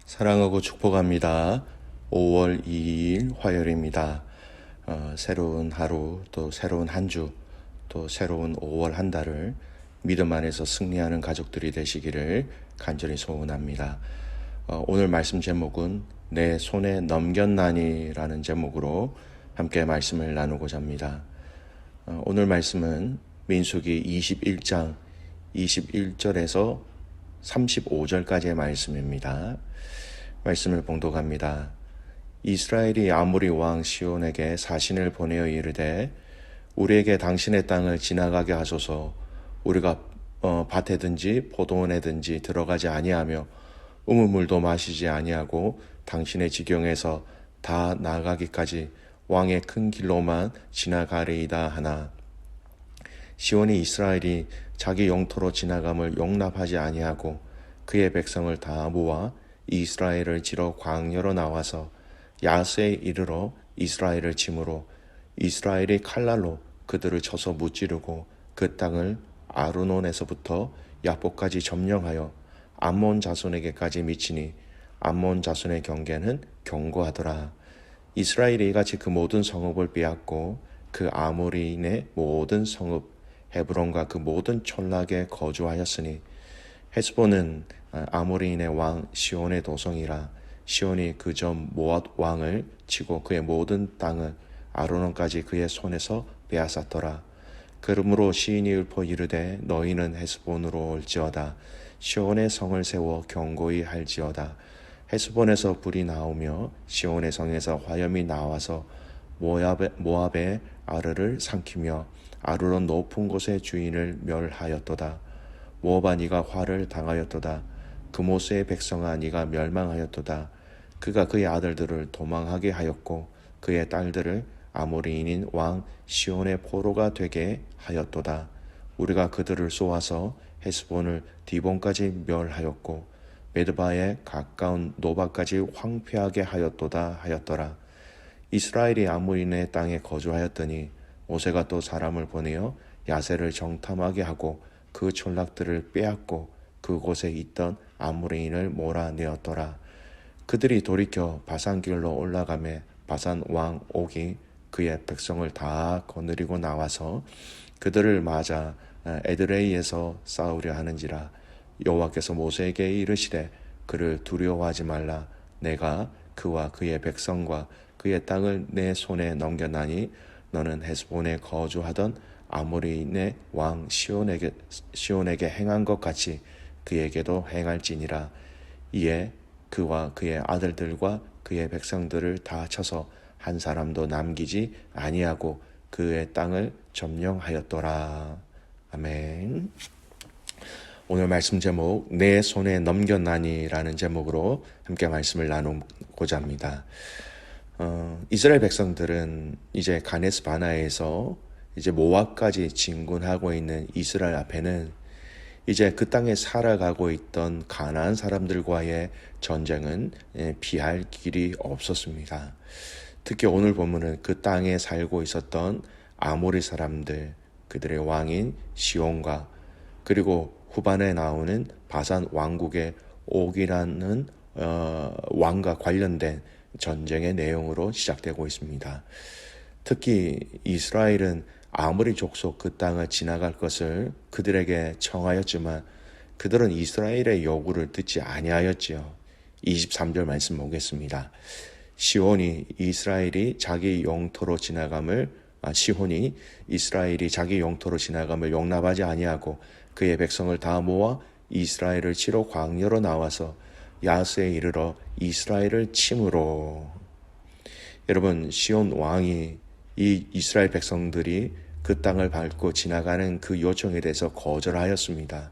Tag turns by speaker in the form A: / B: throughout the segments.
A: 사랑하고 축복합니다. 5월 2일 화요일입니다. 새로운 하루, 또 새로운 한 주, 또 새로운 5월 한 달을 믿음 안에서 승리하는 가족들이 되시기를 간절히 소원합니다. 오늘 말씀 제목은 내 손에 넘겼나니라는 제목으로 함께 말씀을 나누고자 합니다. 오늘 말씀은 민수기 21장 21절에서 35절까지의 말씀입니다. 말씀을 봉독합니다. 이스라엘이 아모리 왕 시온에게 사신을 보내어 이르되 우리에게 당신의 땅을 지나가게 하소서. 우리가 밭에든지 포도원에든지 들어가지 아니하며 우물물도 마시지 아니하고 당신의 지경에서 다 나가기까지 왕의 큰 길로만 지나가리이다 하나, 시온이 이스라엘이 자기 영토로 지나감을 용납하지 아니하고 그의 백성을 다 모아 이스라엘을 지러 광야로 나와서 야스에 이르러 이스라엘을 치므로 이스라엘이 칼날로 그들을 쳐서 무찌르고 그 땅을 아르논에서부터 야복까지 점령하여 암몬 자손에게까지 미치니 암몬 자손의 경계는 견고하더라. 이스라엘이 이같이 그 모든 성읍을 빼앗고 그 아모리인의 모든 성읍 헤브론과 그 모든 촌락에 거주하였으니 헤스본은 아모리인의 왕 시온의 도성이라. 시온이 그 전 모압 왕을 치고 그의 모든 땅을 아르논까지 그의 손에서 빼앗았더라. 그러므로 시인이 읊어 이르되 너희는 헤스본으로 올지어다. 시온의 성을 세워 견고히 할지어다. 헤스본에서 불이 나오며 시온의 성에서 화염이 나와서 모압의 아르를 삼키며 아르논 높은 곳의 주인을 멸하였도다. 모압아 네가 화를 당하였도다. 그모스의 백성아 네가 멸망하였도다. 그가 그의 아들들을 도망하게 하였고 그의 딸들을 아모리인인 왕 시온의 포로가 되게 하였도다. 우리가 그들을 쏘아서 헤스본을 디본까지 멸하였고 메드바에 가까운 노바까지 황폐하게 하였도다 하였더라. 이스라엘이 아모리인의 땅에 거주하였더니 모세가 또 사람을 보내어 야세를 정탐하게 하고 그 촌락들을 빼앗고 그곳에 있던 아모리인을 몰아내었더라. 그들이 돌이켜 바산길로 올라가매 바산 왕 옥이 그의 백성을 다 거느리고 나와서 그들을 맞아 에드레이에서 싸우려 하는지라. 여호와께서 모세에게 이르시되 그를 두려워하지 말라. 내가 그와 그의 백성과 그의 땅을 내 손에 넘겨나니 너는 헤스본에 거주하던 아모리인의 왕 시온에게 행한 것 같이 그에게도 행할지니라. 이에 그와 그의 아들들과 그의 백성들을 다 쳐서 한 사람도 남기지 아니하고 그의 땅을 점령하였더라. 아멘. 오늘 말씀 제목 내 손에 넘겼나니라는 제목으로 함께 말씀을 나누고자 합니다. 이스라엘 백성들은 이제 가네스 바나에서 이제 모압까지 진군하고 있는 이스라엘 앞에는 이제 그 땅에 살아가고 있던 가나안 사람들과의 전쟁은 피할 길이 없었습니다. 특히 오늘 본문은 그 땅에 살고 있었던 아모리 사람들, 그들의 왕인 시온과 그리고 후반에 나오는 바산 왕국의 옥이라는 왕과 관련된 전쟁의 내용으로 시작되고 있습니다. 특히 이스라엘은 아모리 족속 그 땅을 지나갈 것을 그들에게 청하였지만 그들은 이스라엘의 요구를 듣지 아니하였지요. 23절 말씀 보겠습니다. 시온이 이스라엘이 자기 영토로 지나감을 용납하지 아니하고 그의 백성을 다 모아 이스라엘을 치러 광야로 나와서 야스에 이르러 이스라엘을 치므로. 여러분, 시온 왕이 이 이스라엘 백성들이 그 땅을 밟고 지나가는 그 요청에 대해서 거절하였습니다.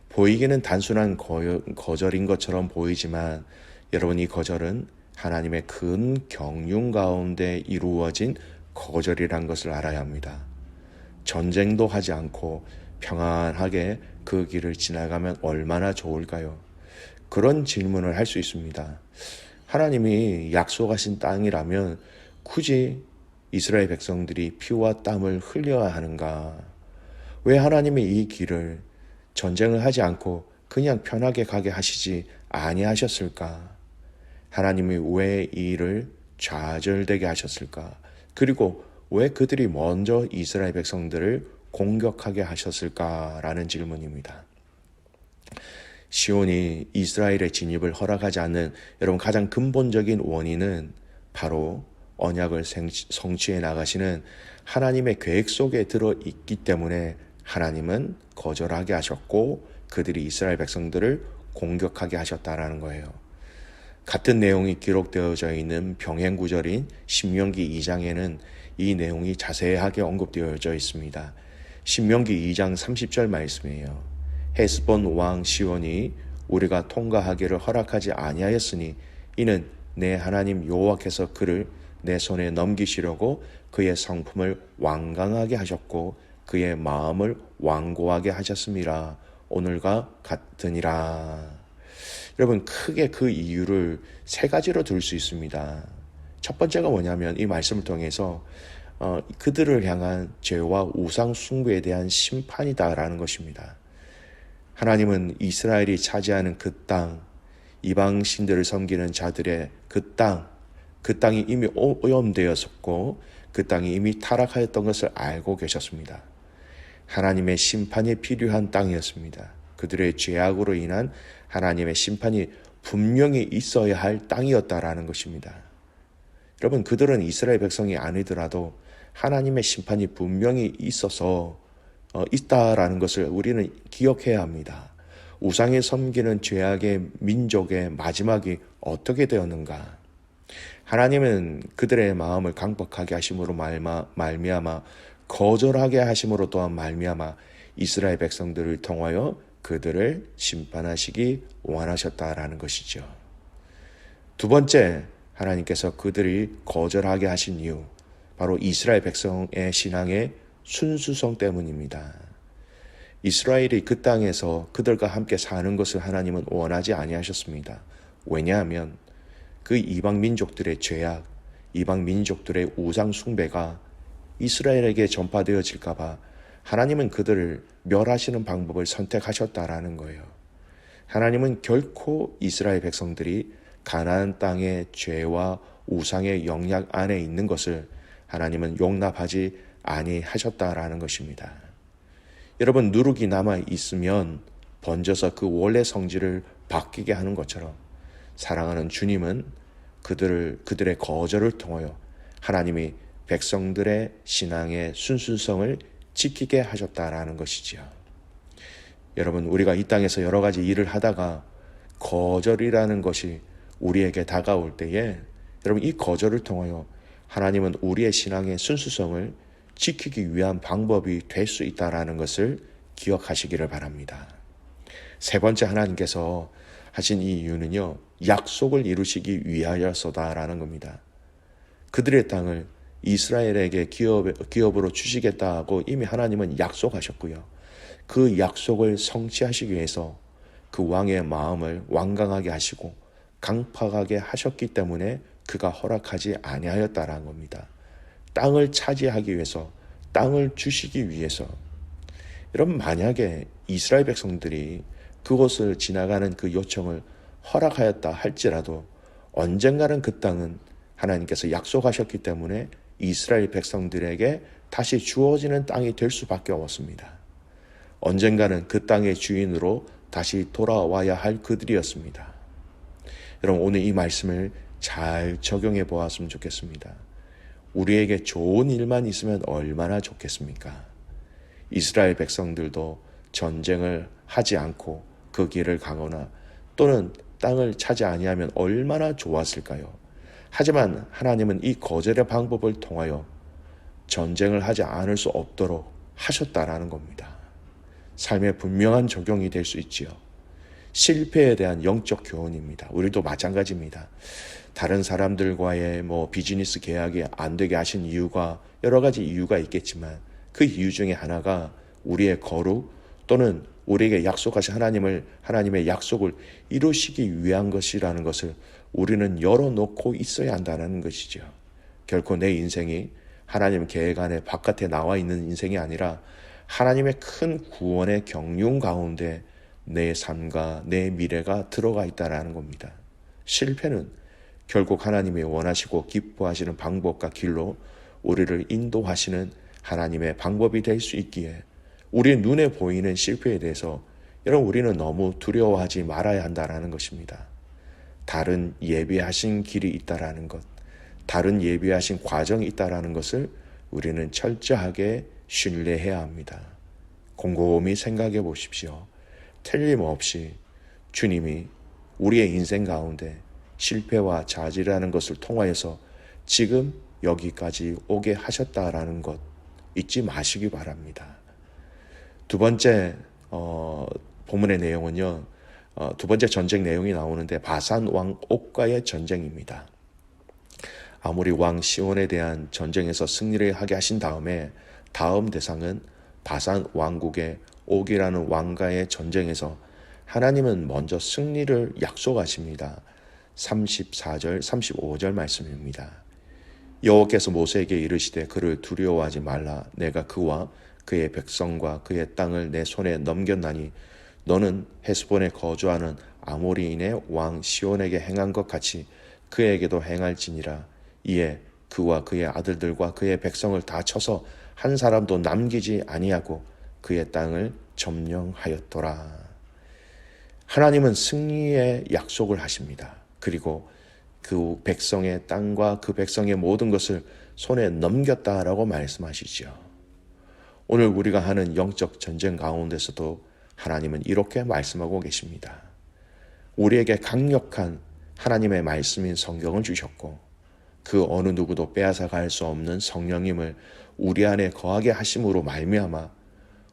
A: 보이기는 단순한 거절인 것처럼 보이지만 여러분, 이 거절은 하나님의 큰 경륜 가운데 이루어진 거절이란 것을 알아야 합니다. 전쟁도 하지 않고 평안하게 그 길을 지나가면 얼마나 좋을까요? 그런 질문을 할 수 있습니다. 하나님이 약속하신 땅이라면 굳이 이스라엘 백성들이 피와 땀을 흘려야 하는가? 왜 하나님이 이 길을 전쟁을 하지 않고 그냥 편하게 가게 하시지 아니하셨을까? 하나님이 왜 이 일을 좌절되게 하셨을까? 그리고 왜 그들이 먼저 이스라엘 백성들을 공격하게 하셨을까라는 질문입니다. 시온이 이스라엘의 진입을 허락하지 않는 여러분 가장 근본적인 원인은 바로 언약을 성취해 나가시는 하나님의 계획 속에 들어있기 때문에 하나님은 거절하게 하셨고 그들이 이스라엘 백성들을 공격하게 하셨다라는 거예요. 같은 내용이 기록되어져 있는 병행 구절인 신명기 2장에는 이 내용이 자세하게 언급되어져 있습니다. 신명기 2장 30절 말씀이에요. 헤스본 왕 시온이 우리가 통과하기를 허락하지 아니하였으니 이는 내 하나님 여호와께서 그를 내 손에 넘기시려고 그의 성품을 완강하게 하셨고 그의 마음을 완고하게 하셨음이라. 오늘과 같으니라. 여러분 크게 그 이유를 세 가지로 들 수 있습니다. 첫 번째가 뭐냐면 이 말씀을 통해서 그들을 향한 죄와 우상 숭배에 대한 심판이다라는 것입니다. 하나님은 이스라엘이 차지하는 그 땅, 이방 신들을 섬기는 자들의 그 땅이 이미 오염되었었고 그 땅이 이미 타락하였던 것을 알고 계셨습니다. 하나님의 심판이 필요한 땅이었습니다. 그들의 죄악으로 인한 하나님의 심판이 분명히 있어야 할 땅이었다라는 것입니다. 여러분 그들은 이스라엘 백성이 아니더라도 하나님의 심판이 분명히 있다라는 것을 우리는 기억해야 합니다. 우상에 섬기는 죄악의 민족의 마지막이 어떻게 되었는가? 하나님은 그들의 마음을 강박하게 하심으로 말미암아 거절하게 하심으로 또한 말미암아 이스라엘 백성들을 통하여 그들을 심판하시기 원하셨다라는 것이죠. 두 번째, 하나님께서 그들이 거절하게 하신 이유, 바로 이스라엘 백성의 신앙의 순수성 때문입니다. 이스라엘이 그 땅에서 그들과 함께 사는 것을 하나님은 원하지 아니하셨습니다. 왜냐하면 그 이방 민족들의 죄악, 이방 민족들의 우상 숭배가 이스라엘에게 전파되어질까 봐 하나님은 그들을 멸하시는 방법을 선택하셨다라는 거예요. 하나님은 결코 이스라엘 백성들이 가나안 땅의 죄와 우상의 영향 안에 있는 것을 하나님은 용납하지 아니하셨다라는 것입니다. 여러분 누룩이 남아 있으면 번져서 그 원래 성질을 바뀌게 하는 것처럼 사랑하는 주님은 그들의 거절을 통하여 하나님이 백성들의 신앙의 순수성을 지키게 하셨다라는 것이지요. 여러분 우리가 이 땅에서 여러 가지 일을 하다가 거절이라는 것이 우리에게 다가올 때에 여러분 이 거절을 통하여 하나님은 우리의 신앙의 순수성을 지키기 위한 방법이 될 수 있다라는 것을 기억하시기를 바랍니다. 세 번째 하나님께서 하신 이 이유는요, 약속을 이루시기 위하여서다라는 겁니다. 그들의 땅을 이스라엘에게 기업으로 주시겠다고 이미 하나님은 약속하셨고요. 그 약속을 성취하시기 위해서 그 왕의 마음을 완강하게 하시고 강팍하게 하셨기 때문에 그가 허락하지 아니하였다라는 겁니다. 땅을 차지하기 위해서, 땅을 주시기 위해서. 여러분 만약에 이스라엘 백성들이 그곳을 지나가는 그 요청을 허락하였다 할지라도 언젠가는 그 땅은 하나님께서 약속하셨기 때문에 이스라엘 백성들에게 다시 주어지는 땅이 될 수밖에 없습니다. 언젠가는 그 땅의 주인으로 다시 돌아와야 할 그들이었습니다. 여러분 오늘 이 말씀을 잘 적용해 보았으면 좋겠습니다. 우리에게 좋은 일만 있으면 얼마나 좋겠습니까? 이스라엘 백성들도 전쟁을 하지 않고 그 길을 가거나 또는 땅을 차지 아니하면 얼마나 좋았을까요? 하지만 하나님은 이 거절의 방법을 통하여 전쟁을 하지 않을 수 없도록 하셨다라는 겁니다. 삶에 분명한 적용이 될 수 있지요. 실패에 대한 영적 교훈입니다. 우리도 마찬가지입니다. 다른 사람들과의 비즈니스 계약이 안 되게 하신 이유가 여러 가지 이유가 있겠지만 그 이유 중에 하나가 우리의 거룩 또는 우리에게 약속하신 하나님의 약속을 이루시기 위한 것이라는 것을 우리는 열어놓고 있어야 한다는 것이죠. 결코 내 인생이 하나님 계획 안에 바깥에 나와 있는 인생이 아니라 하나님의 큰 구원의 경륜 가운데 내 삶과 내 미래가 들어가 있다는 겁니다. 실패는 결국 하나님이 원하시고 기뻐하시는 방법과 길로 우리를 인도하시는 하나님의 방법이 될 수 있기에 우리 눈에 보이는 실패에 대해서 여러분 우리는 너무 두려워하지 말아야 한다는 것입니다. 다른 예비하신 길이 있다라는 것, 다른 예비하신 과정이 있다라는 것을 우리는 철저하게 신뢰해야 합니다. 곰곰이 생각해 보십시오. 틀림없이 주님이 우리의 인생 가운데 실패와 좌절이라는 것을 통하여서 지금 여기까지 오게 하셨다라는 것 잊지 마시기 바랍니다. 두 번째 본문의 내용은요. 두 번째 전쟁 내용이 나오는데 바산 왕 옥과의 전쟁입니다. 아모리 왕 시온에 대한 전쟁에서 승리를 하게 하신 다음에 다음 대상은 바산 왕국의 옥이라는 왕과의 전쟁에서 하나님은 먼저 승리를 약속하십니다. 34절, 35절 말씀입니다. 여호와께서 모세에게 이르시되 그를 두려워하지 말라. 내가 그와 그의 백성과 그의 땅을 내 손에 넘겼나니 너는 헤스본에 거주하는 아모리인의 왕 시온에게 행한 것 같이 그에게도 행할지니라. 이에 그와 그의 아들들과 그의 백성을 다 쳐서 한 사람도 남기지 아니하고 그의 땅을 점령하였더라. 하나님은 승리의 약속을 하십니다. 그리고 그 백성의 땅과 그 백성의 모든 것을 손에 넘겼다라고 말씀하시죠. 오늘 우리가 하는 영적 전쟁 가운데서도 하나님은 이렇게 말씀하고 계십니다. 우리에게 강력한 하나님의 말씀인 성경을 주셨고 그 어느 누구도 빼앗아갈 수 없는 성령님을 우리 안에 거하게 하심으로 말미암아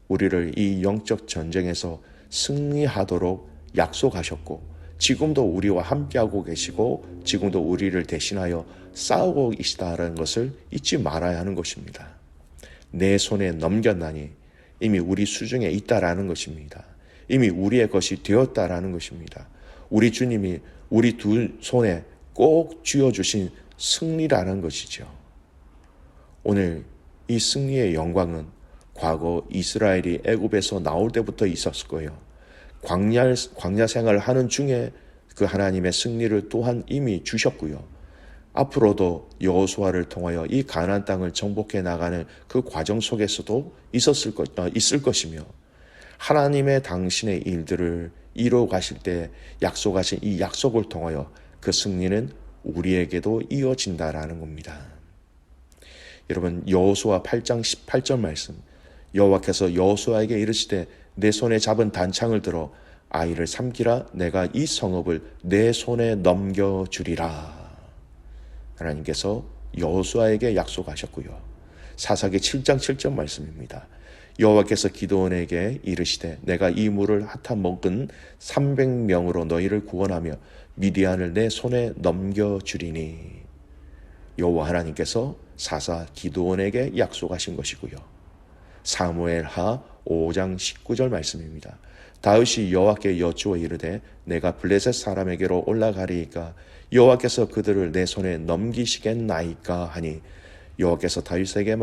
A: 우리를 이 영적 전쟁에서 승리하도록 약속하셨고 지금도 우리와 함께하고 계시고 지금도 우리를 대신하여 싸우고 계시다는 것을 잊지 말아야 하는 것입니다. 내 손에 넘겼나니 이미 우리 수중에 있다라는 것입니다. 이미 우리의 것이 되었다라는 것입니다. 우리 주님이 우리 두 손에 꼭 쥐어주신 승리라는 것이죠. 오늘 이 승리의 영광은 과거 이스라엘이 애굽에서 나올 때부터 있었을 거예요. 광야 생활을 하는 중에 그 하나님의 승리를 또한 이미 주셨고요. 앞으로도 여호수아를 통하여 이 가나안 땅을 정복해 나가는 그 과정 속에서도 있을 것이며 하나님의 당신의 일들을 이루어 가실 때 약속하신 이 약속을 통하여 그 승리는 우리에게도 이어진다라는 겁니다. 여러분 여호수아 8장 18절 말씀 여호와께서 여호수아에게 이르시되 내 손에 잡은 단창을 들어 아이를 삼키라. 내가 이 성읍을 내 손에 넘겨주리라. 하나님께서 여호수아에게 약속하셨고요. 사사기 7장 7절 말씀입니다. 여호와께서 기드온에게 이르시되 내가 이 물을 핫아 먹은 300명으로 너희를 구원하며 미디안을 내 손에 넘겨주리니. 여호와 하나님께서 사사 기드온에게 약속하신 것이고요. 사무엘하 5장 19절 말씀입니다. 다윗이 여호와께 여쭈어 이르되 내가 블레셋 사람에게로 올라가리이까 여호와께서 그들을 내 손에 넘기시겠나이까 하니 여호와께서 다윗에게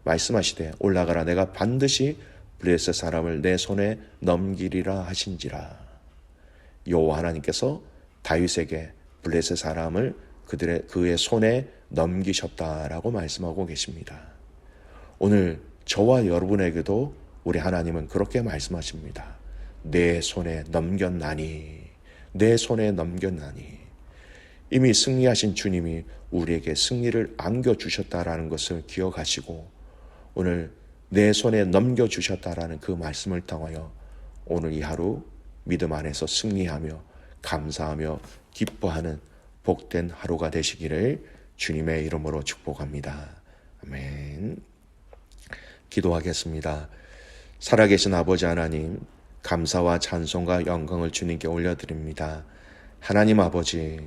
A: 말씀하시되 올라가라. 내가 반드시 블레셋 사람을 내 손에 넘기리라 하신지라. 여호와 하나님께서 다윗에게 블레셋 사람을 그의 손에 넘기셨다라고 말씀하고 계십니다. 오늘 저와 여러분에게도 우리 하나님은 그렇게 말씀하십니다. 내 손에 넘겼나니, 내 손에 넘겼나니. 이미 승리하신 주님이 우리에게 승리를 안겨주셨다라는 것을 기억하시고 오늘 내 손에 넘겨주셨다라는 그 말씀을 통하여 오늘 이 하루 믿음 안에서 승리하며 감사하며 기뻐하는 복된 하루가 되시기를 주님의 이름으로 축복합니다. 아멘. 기도하겠습니다. 살아계신 아버지 하나님, 감사와 찬송과 영광을 주님께 올려드립니다. 하나님 아버지,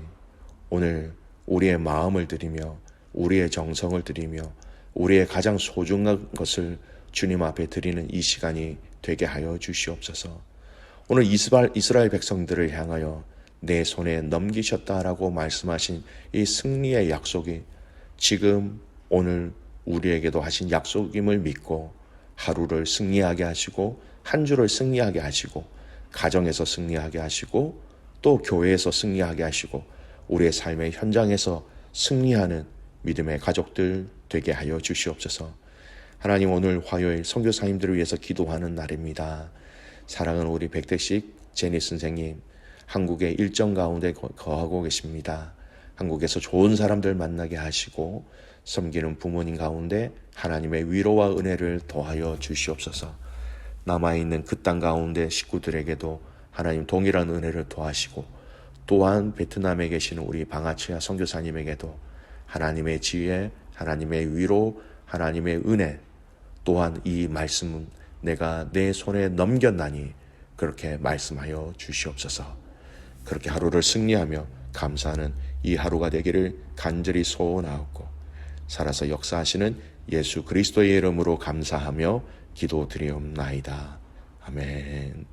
A: 오늘 우리의 마음을 드리며 우리의 정성을 드리며 우리의 가장 소중한 것을 주님 앞에 드리는 이 시간이 되게 하여 주시옵소서. 오늘 이스라엘 백성들을 향하여 내 손에 넘기셨다라고 말씀하신 이 승리의 약속이 지금 오늘 우리에게도 하신 약속임을 믿고 하루를 승리하게 하시고 한 주를 승리하게 하시고 가정에서 승리하게 하시고 또 교회에서 승리하게 하시고 우리의 삶의 현장에서 승리하는 믿음의 가족들 되게 하여 주시옵소서. 하나님, 오늘 화요일 선교사님들을 위해서 기도하는 날입니다. 사랑하는 우리 백대식 제니 선생님, 한국의 일정 가운데 거하고 계십니다. 한국에서 좋은 사람들 만나게 하시고 섬기는 부모님 가운데 하나님의 위로와 은혜를 더하여 주시옵소서. 남아있는 그 땅 가운데 식구들에게도 하나님 동일한 은혜를 더하시고, 또한 베트남에 계시는 우리 방아치아 선교사님에게도 하나님의 지혜, 하나님의 위로, 하나님의 은혜, 또한 이 말씀은 내가 내 손에 넘겼나니 그렇게 말씀하여 주시옵소서. 그렇게 하루를 승리하며 감사하는 이 하루가 되기를 간절히 소원하옵고, 살아서 역사하시는 예수 그리스도의 이름으로 감사하며 기도드리옵나이다. 아멘.